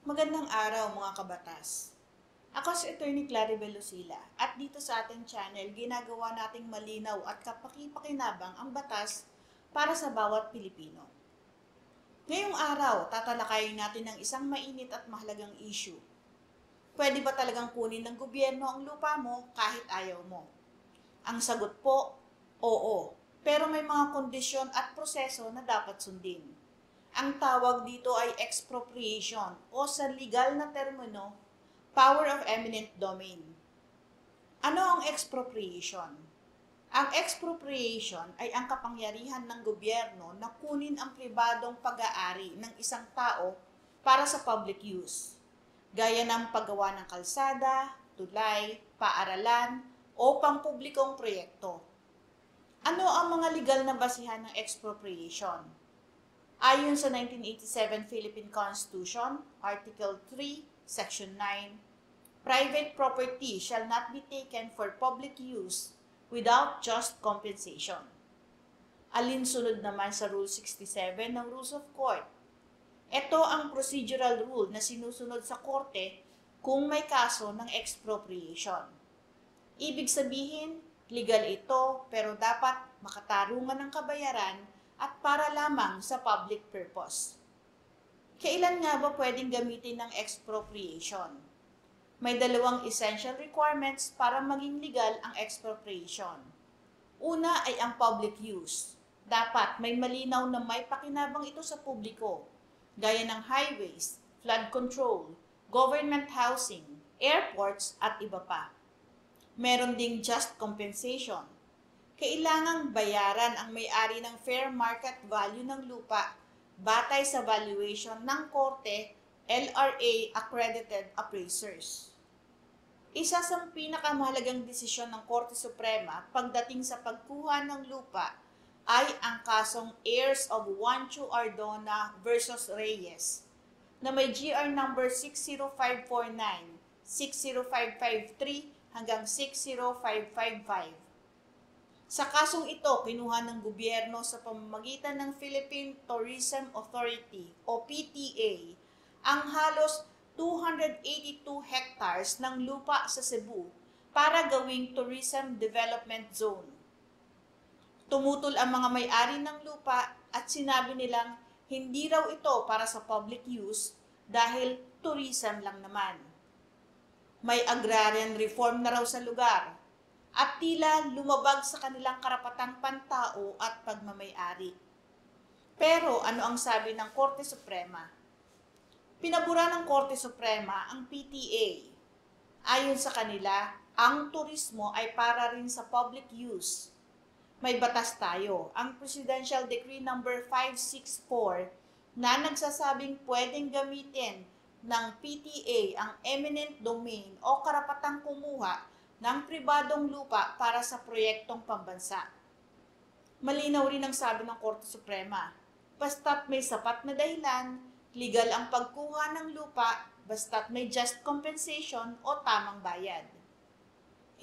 Magandang araw mga kabatas. Ako si Attorney Claribel Lucila at dito sa ating channel ginagawa nating malinaw at kapaki-pakinabang ang batas para sa bawat Pilipino. Ngayong araw, tatalakayin natin ang isang mainit at mahalagang issue. Pwede ba talagang kunin ng gobyerno ang lupa mo kahit ayaw mo? Ang sagot po, oo. Pero may mga kondisyon at proseso na dapat sundin. Ang tawag dito ay expropriation o sa legal na termino, power of eminent domain. Ano ang expropriation? Ang expropriation ay ang kapangyarihan ng gobyerno na kunin ang pribadong pag-aari ng isang tao para sa public use, gaya ng paggawa ng kalsada, tulay, paaralan, o pampublikong proyekto. Ano ang mga legal na basihan ng expropriation? Ayon sa 1987 Philippine Constitution, Article 3, Section 9, private property shall not be taken for public use without just compensation. Alinsunod naman sa Rule 67 ng Rules of Court. Ito ang procedural rule na sinusunod sa korte kung may kaso ng expropriation. Ibig sabihin, legal ito pero dapat makatarungan ng kabayaran at para lamang sa public purpose. Kailan nga ba pwedeng gamitin ng expropriation? May dalawang essential requirements para maging legal ang expropriation. Una ay ang public use. Dapat may malinaw na may pakinabang ito sa publiko, gaya ng highways, flood control, government housing, airports at iba pa. Meron ding just compensation. Kailangang bayaran ang may-ari ng fair market value ng lupa batay sa valuation ng korte, LRA accredited appraisers. Isa sa pinakamahalagang desisyon ng Korte Suprema pagdating sa pagkuha ng lupa ay ang kasong Heirs of Juancho Ardona versus Reyes na may GR number 60549, 60553 hanggang 60555. Sa kasong ito, kinuha ng gobyerno sa pamamagitan ng Philippine Tourism Authority o PTA ang halos 282 hectares ng lupa sa Cebu para gawing tourism development zone. Tumutol ang mga may-ari ng lupa at sinabi nilang hindi raw ito para sa public use dahil tourism lang naman. May agrarian reform na raw sa lugar at tila lumabag sa kanilang karapatang pantao at pagmamay-ari. Pero ano ang sabi ng Korte Suprema? Pinabura ng Korte Suprema ang PTA. Ayon sa kanila, ang turismo ay para rin sa public use. May batas tayo, ang Presidential Decree number 564 na nagsasabing pwedeng gamitin ng PTA ang eminent domain o karapatang kumuha ng pribadong lupa para sa proyektong pambansa. Malinaw rin ang sabi ng Korte Suprema, basta't may sapat na dahilan, legal ang pagkuha ng lupa basta't may just compensation o tamang bayad.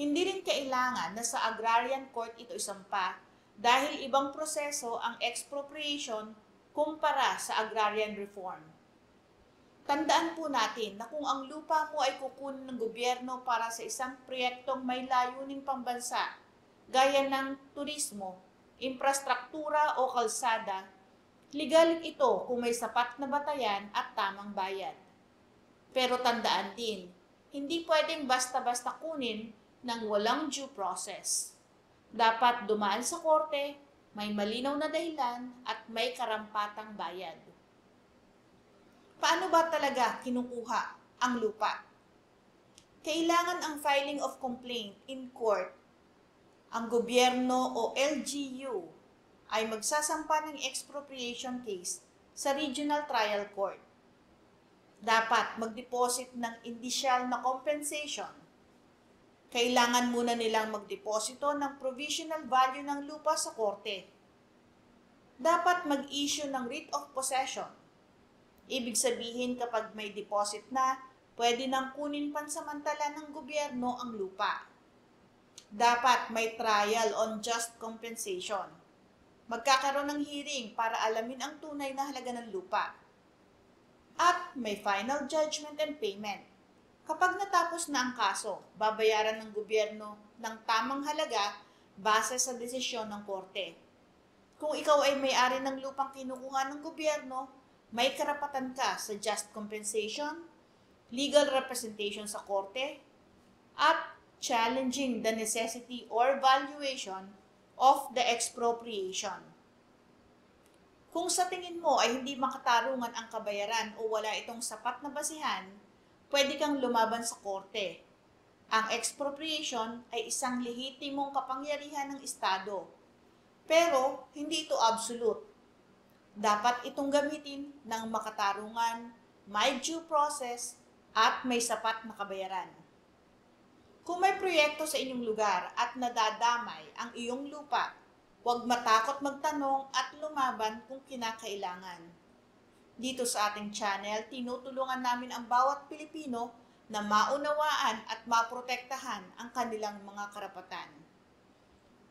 Hindi rin kailangan na sa agrarian court ito isampa dahil ibang proseso ang expropriation kumpara sa agrarian reform. Tandaan po natin na kung ang lupa mo ay kukunin ng gobyerno para sa isang proyektong may layuning pambansa, gaya ng turismo, infrastruktura o kalsada, legal ito kung may sapat na batayan at tamang bayad. Pero tandaan din, hindi pwedeng basta-basta kunin ng walang due process. Dapat dumaan sa korte, may malinaw na dahilan at may karampatang bayad. Paano ba talaga kinukuha ang lupa? Kailangan ang filing of complaint in court. Ang gobyerno o LGU ay magsasampa ng expropriation case sa Regional Trial Court. Dapat mag-deposit ng initial na compensation. Kailangan muna nilang magdeposito ng provisional value ng lupa sa korte. Dapat mag-issue ng writ of possession. Ibig sabihin kapag may deposit na, pwede nang kunin pansamantala ng gobyerno ang lupa. Dapat may trial on just compensation. Magkakaroon ng hearing para alamin ang tunay na halaga ng lupa. At may final judgment and payment. Kapag natapos na ang kaso, babayaran ng gobyerno ng tamang halaga base sa desisyon ng korte. Kung ikaw ay may-ari ng lupang kinukuha ng gobyerno, may karapatan ka sa just compensation, legal representation sa korte, at challenging the necessity or valuation of the expropriation. Kung sa tingin mo ay hindi makatarungan ang kabayaran o wala itong sapat na basihan, pwede kang lumaban sa korte. Ang expropriation ay isang lehitimong kapangyarihan ng Estado. Pero hindi ito absolute. Dapat itong gamitin ng makatarungan, may due process, at may sapat na kabayaran. Kung may proyekto sa inyong lugar at nadadamay ang iyong lupa, huwag matakot magtanong at lumaban kung kinakailangan. Dito sa ating channel, tinutulungan namin ang bawat Pilipino na maunawaan at maprotektahan ang kanilang mga karapatan.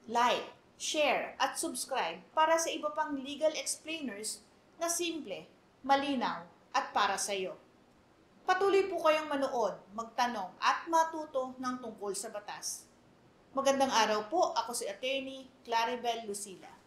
Like, share, at subscribe para sa iba pang legal explainers na simple, malinaw, at para sa iyo. Patuloy po kayong manood, magtanong, at matuto ng tungkol sa batas. Magandang araw po, ako si Attorney Claribel Lucila.